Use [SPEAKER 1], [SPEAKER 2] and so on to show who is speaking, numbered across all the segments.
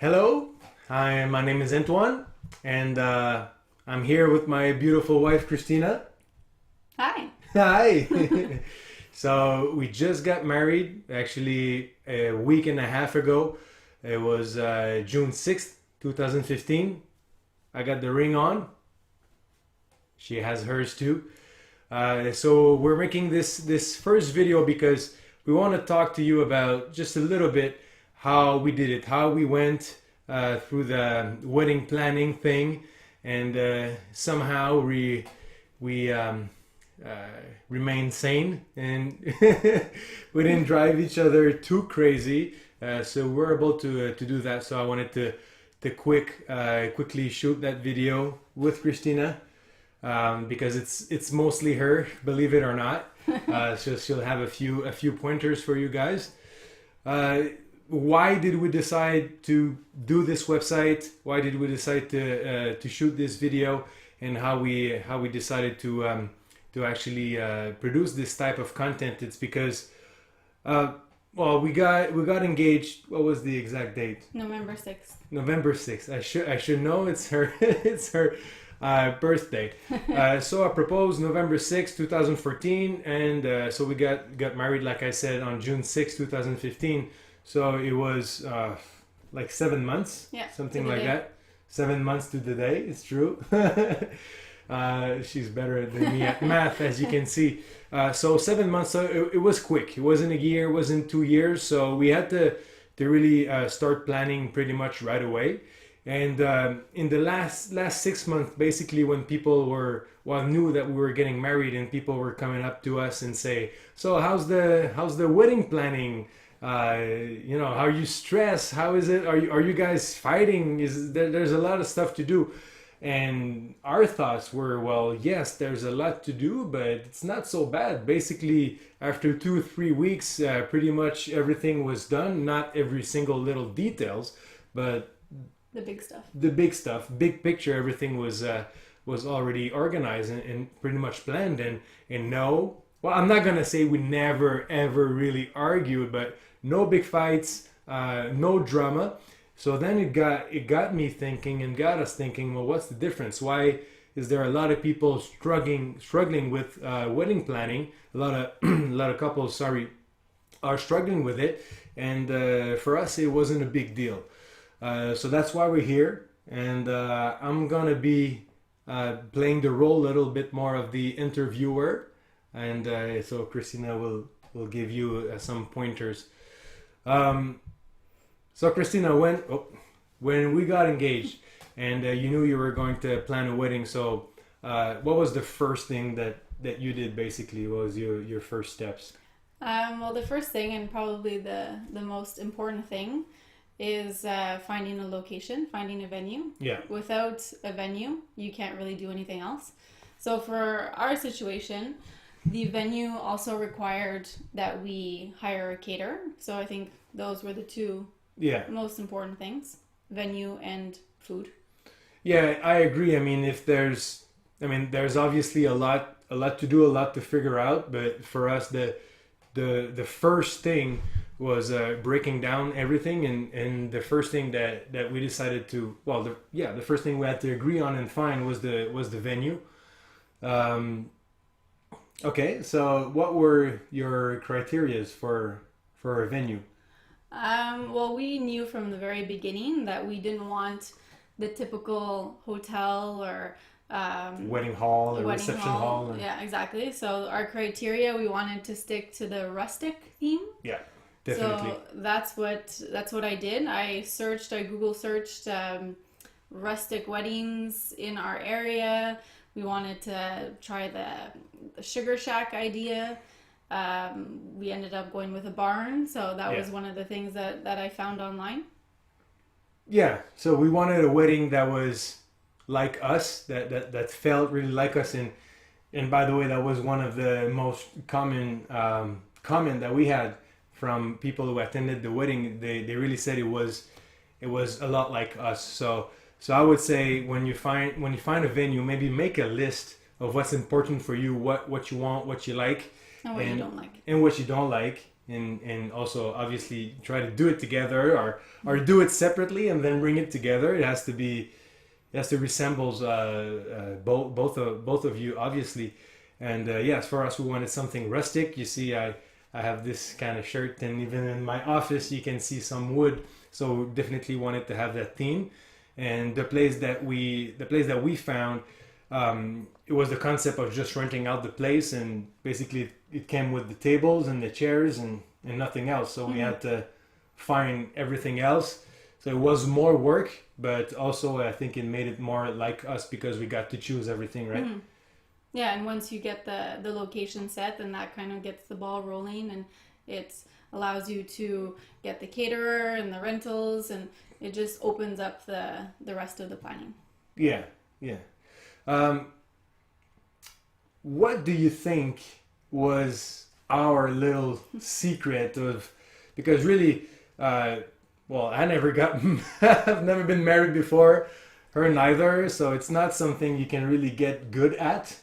[SPEAKER 1] Hello, my name is Antoine, and I'm here with my beautiful wife, Kristina.
[SPEAKER 2] Hi.
[SPEAKER 1] Hi! So we just got married, actually a week and a half ago. It was June 6th, 2015. I got the ring on. She has hers too. So we're making this first video because we want to talk to you about just a little bit how we did it, how we went through the wedding planning thing, and somehow we remained sane and we didn't drive each other too crazy. So we're able to do that. So I wanted to quickly shoot that video with Kristina. Because it's mostly her, believe it or not. So she'll have a few pointers for you guys. Why did we decide to do this website? Why did we decide to shoot this video? And how we decided to actually produce this type of content? It's because we got engaged. What was the exact date?
[SPEAKER 2] November 6th.
[SPEAKER 1] November 6th. I should know. It's her it's her birthday. So I proposed November 6th, 2014, and so we got married, like I said, on June 6th, 2015. So it was like 7 months, something like that. 7 months to the day. It's true. She's better than me at math, as you can see. So 7 months. So it was quick. It wasn't a year. It wasn't 2 years. So we had to really start planning pretty much right away. And in the last 6 months, basically, when people knew that we were getting married, and people were coming up to us and say, "So how's the wedding planning? How are you stressed? How is it? Are you guys fighting? There's a lot of stuff to do." And our thoughts were, well, yes, there's a lot to do, but it's not so bad. Basically, after 2-3 weeks, pretty much everything was done. Not every single little details, but
[SPEAKER 2] the big stuff.
[SPEAKER 1] The big stuff, big picture, everything was already organized and pretty much planned. And no, well, I'm not gonna say we never ever really argued, but no big fights, no drama. So then it got me thinking and got us thinking. Well, what's the difference? Why is there a lot of people struggling with wedding planning? A lot of couples, are struggling with it, and for us, it wasn't a big deal. So that's why we're here, and I'm gonna be playing the role a little bit more of the interviewer, and so Kristina will give you some pointers. So Kristina, when we got engaged, and you knew you were going to plan a wedding, so what was the first thing that you did? Basically, what was your first steps?
[SPEAKER 2] Well, the first thing, and probably the most important thing, is finding a location, finding a venue.
[SPEAKER 1] Yeah.
[SPEAKER 2] Without a venue, you can't really do anything else. So for our situation, the venue also required that we hire a caterer. So I think those were the two most important things: venue and food.
[SPEAKER 1] Yeah, I agree. I mean, there's obviously a lot to do, a lot to figure out. But for us, the first thing was breaking down everything, and the first thing that we decided to, the first thing we had to agree on and find was the venue. Okay, so what were your criterias for a venue?
[SPEAKER 2] Well, we knew from the very beginning that we didn't want the typical hotel or
[SPEAKER 1] wedding hall or reception hall.
[SPEAKER 2] Yeah, exactly. So our criteria, we wanted to stick to the rustic theme.
[SPEAKER 1] Yeah. Definitely.
[SPEAKER 2] So that's what I did. I Google searched rustic weddings in our area. We wanted to try the sugar shack idea. We ended up going with a barn. So that was one of the things that I found online.
[SPEAKER 1] Yeah. So we wanted a wedding that was like us, that felt really like us. And by the way, that was one of the most common comment that we had from people who attended the wedding. They really said it was a lot like us. So I would say when you find a venue, maybe make a list of what's important for you, what you want, what you like,
[SPEAKER 2] and what you don't like.
[SPEAKER 1] And what you don't like. and also obviously try to do it together or do it separately and then bring it together. It has to be, it has to resembles both of you, obviously. And yes, for us, we wanted something rustic. You see, I have this kind of shirt, and even in my office, you can see some wood. So we definitely wanted to have that theme. And the place that we found, it was the concept of just renting out the place, and basically it came with the tables and the chairs and nothing else. So we had to find everything else. So it was more work, but also I think it made it more like us because we got to choose everything, right?
[SPEAKER 2] Yeah, and once you get the location set, then that kind of gets the ball rolling, and it allows you to get the caterer and the rentals, and it just opens up the rest of the planning.
[SPEAKER 1] Yeah, yeah. What do you think was our little secret of, because really, well, I never got, I've never been married before, her neither, so it's not something you can really get good at,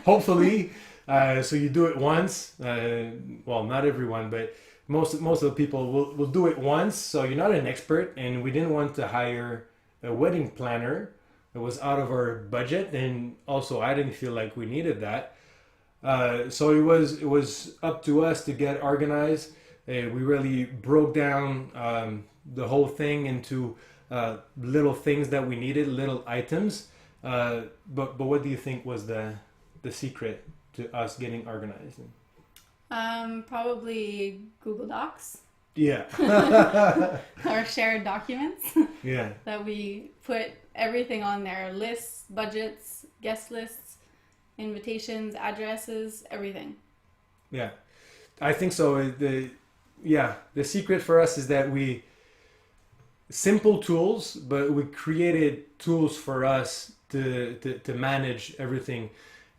[SPEAKER 1] hopefully. So you do it once, well, not everyone, but most of the people will do it once, so you're not an expert, and we didn't want to hire a wedding planner. It was out of our budget, and also I didn't feel like we needed that. So it was up to us to get organized. We really broke down the whole thing into little things that we needed, little items. But what do you think was the secret to us getting organized?
[SPEAKER 2] Probably Google Docs.
[SPEAKER 1] Yeah.
[SPEAKER 2] Or shared documents.
[SPEAKER 1] Yeah.
[SPEAKER 2] That we put everything on there: lists, budgets, guest lists, invitations, addresses, everything.
[SPEAKER 1] Yeah, I think so. The secret for us is that we simple tools, but we created tools for us to manage everything,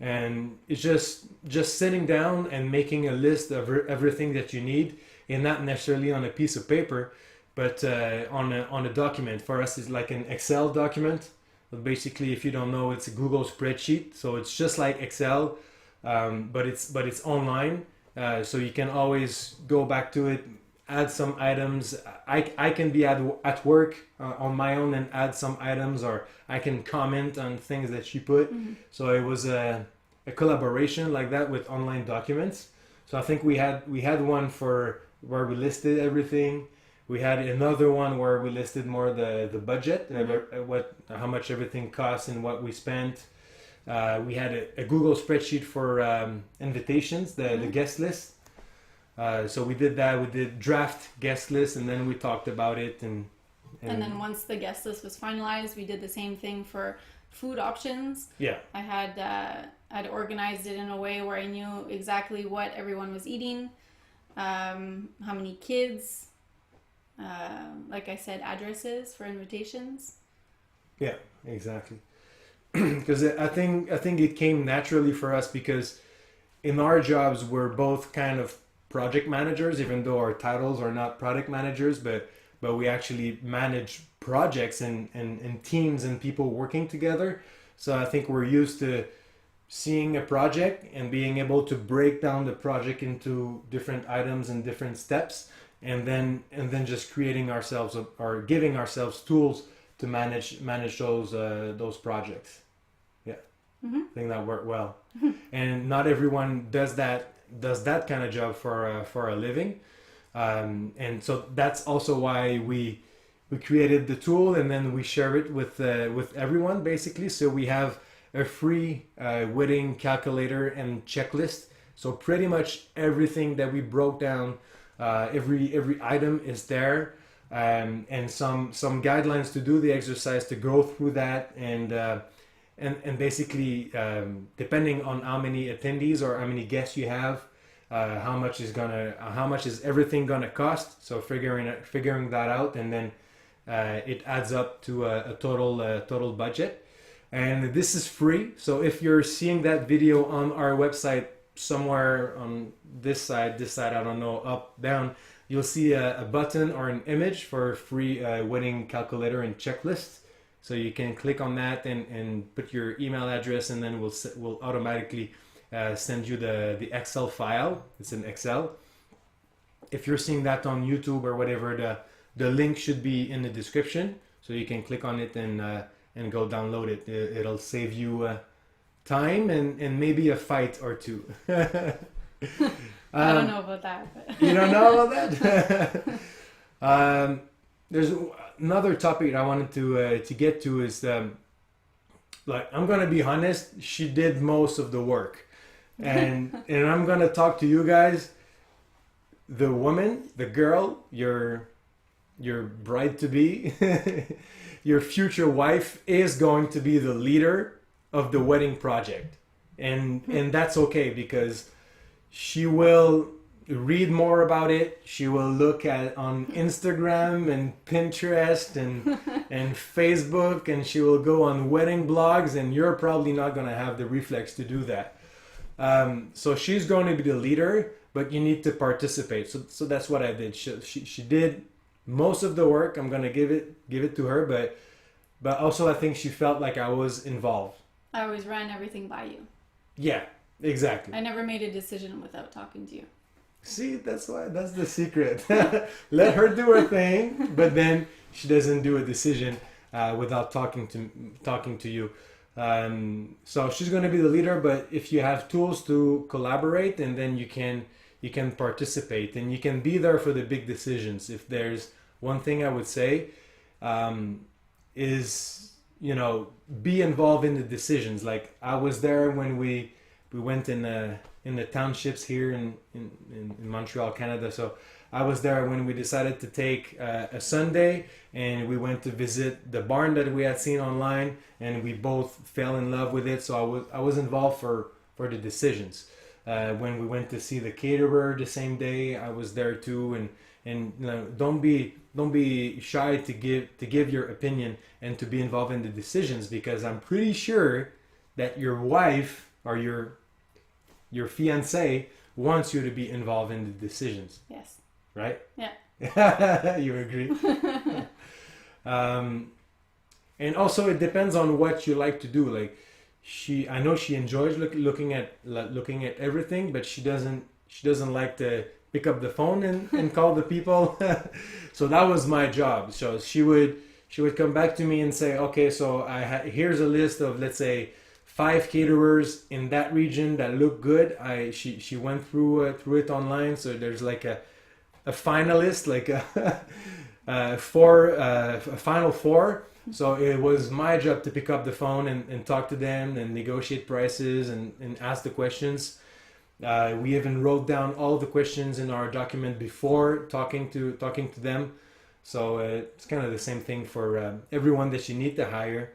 [SPEAKER 1] and it's just sitting down and making a list of everything that you need, and not necessarily on a piece of paper, but on a document. For us, it's like an Excel document. But basically, if you don't know, it's a Google spreadsheet. So it's just like Excel, but it's online. So you can always go back to it, add some items. I can be at work on my own and add some items, or I can comment on things that she put. So it was a collaboration like that with online documents. So I think we had one for where we listed everything. We had another one where we listed more the budget, how much everything costs and what we spent. We had a Google spreadsheet for invitations, the guest list. So we did that. We did draft guest list, and then we talked about it. And
[SPEAKER 2] then once the guest list was finalized, we did the same thing for food options.
[SPEAKER 1] Yeah.
[SPEAKER 2] I had organized it in a way where I knew exactly what everyone was eating, how many kids. Like I said, addresses for invitations.
[SPEAKER 1] Yeah, exactly. Because I think it came naturally for us because in our jobs we're both kind of project managers, even though our titles are not product managers, but we actually manage projects and teams and people working together. So I think we're used to seeing a project and being able to break down the project into different items and different steps. And then just creating ourselves or giving ourselves tools to manage those projects. Yeah, I think that worked well. And not everyone does that kind of job for a living, and so that's also why we created the tool, and then we share it with everyone basically. So we have a free wedding calculator and checklist. So pretty much everything that we broke down. Every item is there, and some guidelines to do the exercise, to go through that, and basically depending on how many attendees or how many guests you have, how much is everything gonna cost. So figuring that out, and then it adds up to a total budget. And this is free. So if you're seeing that video on our website, somewhere on this side, I don't know, up, down, you'll see a button or an image for a free wedding calculator and checklist. So you can click on that and put your email address, and then we'll automatically send you the Excel file. It's in Excel. if you're seeing that on YouTube or whatever, the link should be in the description, so you can click on it and go download it. It'll save you time and maybe a fight or two.
[SPEAKER 2] I don't know about that. But
[SPEAKER 1] You don't know about that? There's another topic I wanted to get to is like, I'm gonna be honest, she did most of the work, and I'm gonna talk to you guys. The woman, the girl, your bride to be, your future wife is going to be the leader of the wedding project, and that's okay, because she will read more about it. She will look at on Instagram and Pinterest and Facebook, and she will go on wedding blogs, and you're probably not going to have the reflex to do that. So she's going to be the leader, but you need to participate. So that's what I did. She did most of the work. I'm going to give it to her, but also I think she felt like I was involved.
[SPEAKER 2] I always ran everything by you.
[SPEAKER 1] Yeah, exactly.
[SPEAKER 2] I never made a decision without talking to you.
[SPEAKER 1] See, that's the secret. Let her do her thing, but then she doesn't do a decision without talking to you. So she's going to be the leader, but if you have tools to collaborate, and then you can participate, and you can be there for the big decisions. If there's one thing I would say, is, be involved in the decisions. Like, I was there when we went in the townships here in Montreal, Canada. So I was there when we decided to take a Sunday, and we went to visit the barn that we had seen online, and we both fell in love with it. So I was involved for the decisions. When we went to see the caterer the same day, I was there too. And don't be shy to give your opinion and to be involved in the decisions, because I'm pretty sure that your wife or your fiance wants you to be involved in the decisions.
[SPEAKER 2] Yes.
[SPEAKER 1] Right?
[SPEAKER 2] Yeah.
[SPEAKER 1] You agree? And also it depends on what you like to do. Like, I know she enjoys looking at everything, but she doesn't like to pick up the phone and call the people. So that was my job. So she would come back to me and say, okay, so here's a list of, let's say, 5 caterers in that region that look good. She went through it online, so there's like a finalist, like a final 4. So it was my job to pick up the phone and talk to them and negotiate prices and ask the questions. We even wrote down all the questions in our document before talking to them. So it's kind of the same thing for everyone that you need to hire.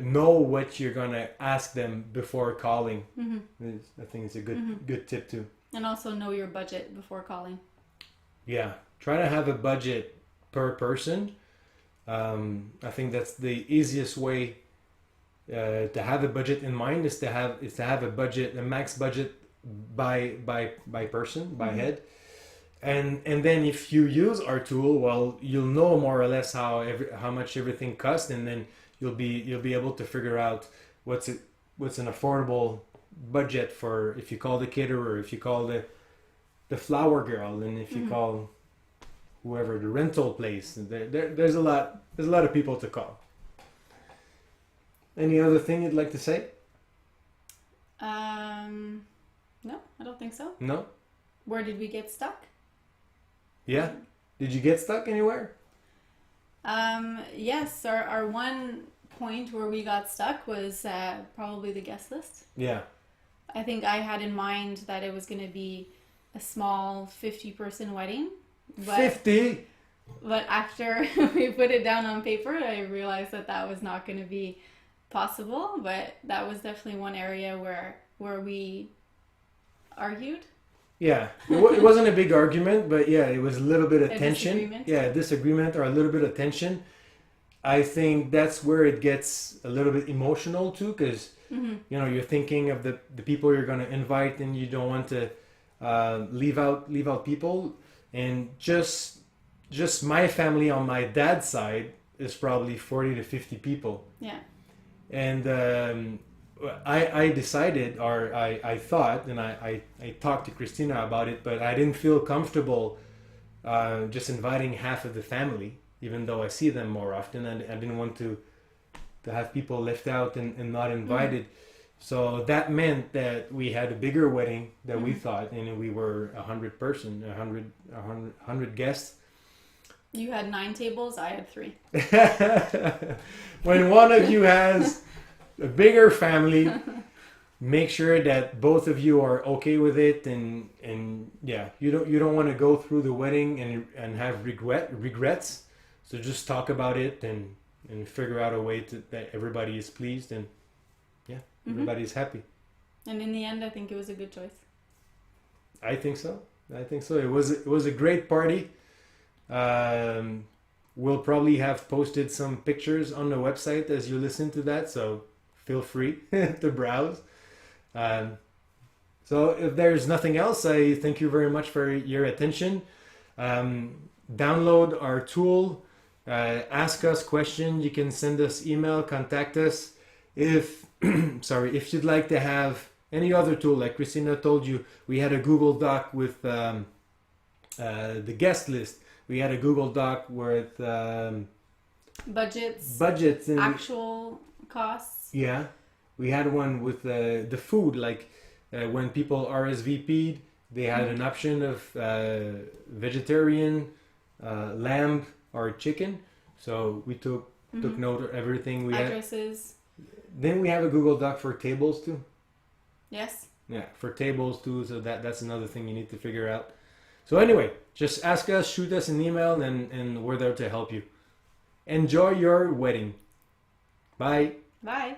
[SPEAKER 1] Know what you're gonna ask them before calling. Mm-hmm. I think it's a good tip too.
[SPEAKER 2] And also know your budget before calling.
[SPEAKER 1] Yeah, try to have a budget per person. I think that's the easiest way to have a budget in mind is to have a max budget by person, by mm-hmm. head. And then if you use our tool, well, you'll know more or less how much everything costs, and then you'll be able to figure out what's an affordable budget for, if you call the caterer, if you call the flower girl, and if you mm-hmm. call whoever, the rental place. There's a lot of people to call. Any other thing you'd like to say?
[SPEAKER 2] No, I don't think so.
[SPEAKER 1] No?
[SPEAKER 2] Where did we get stuck?
[SPEAKER 1] Yeah. Did you get stuck anywhere?
[SPEAKER 2] Yes, our one point where we got stuck was probably the guest list.
[SPEAKER 1] Yeah.
[SPEAKER 2] I think I had in mind that it was going to be a small 50-person wedding.
[SPEAKER 1] 50?
[SPEAKER 2] But after we put it down on paper, I realized that was not going to be possible. But that was definitely one area where we argued.
[SPEAKER 1] Yeah, it wasn't a big argument, but yeah, it was a little bit of tension.
[SPEAKER 2] Disagreement.
[SPEAKER 1] Yeah, disagreement or a little bit of tension. I think that's where it gets a little bit emotional too, because mm-hmm. You're thinking of the people you're going to invite, and you don't want to leave out people. And just my family on my dad's side is probably 40 to 50 people.
[SPEAKER 2] Yeah.
[SPEAKER 1] And I decided, or I thought, and I talked to Kristina about it, but I didn't feel comfortable just inviting half of the family, even though I see them more often. I didn't want to have people left out and not invited. So that meant that we had a bigger wedding than we thought, and we were 100 guests.
[SPEAKER 2] You had 9 tables, I had 3.
[SPEAKER 1] When one of you has a bigger family, make sure that both of you are okay with it, and yeah, you don't want to go through the wedding and have regrets. So just talk about it and figure out a way that everybody is pleased, and yeah, everybody's happy.
[SPEAKER 2] And in the end, I think it was a good choice.
[SPEAKER 1] I think so. It was a great party. We'll probably have posted some pictures on the website as you listen to that, so feel free to browse. So if there's nothing else, I thank you very much for your attention. Download our tool. Ask us questions. You can send us email, contact us. If you'd like to have any other tool, like Kristina told you, we had a Google Doc with the guest list. We had a Google Doc with budgets and
[SPEAKER 2] actual costs.
[SPEAKER 1] Yeah, we had one with the food, like when people RSVP'd, they had an option of vegetarian, lamb, or chicken. So we took note of everything we
[SPEAKER 2] addresses.
[SPEAKER 1] Then we have a Google Doc for tables too.
[SPEAKER 2] Yes.
[SPEAKER 1] Yeah, for tables too. So that's another thing you need to figure out. So anyway, just ask us, shoot us an email, and we're there to help you. Enjoy your wedding. Bye.
[SPEAKER 2] Bye.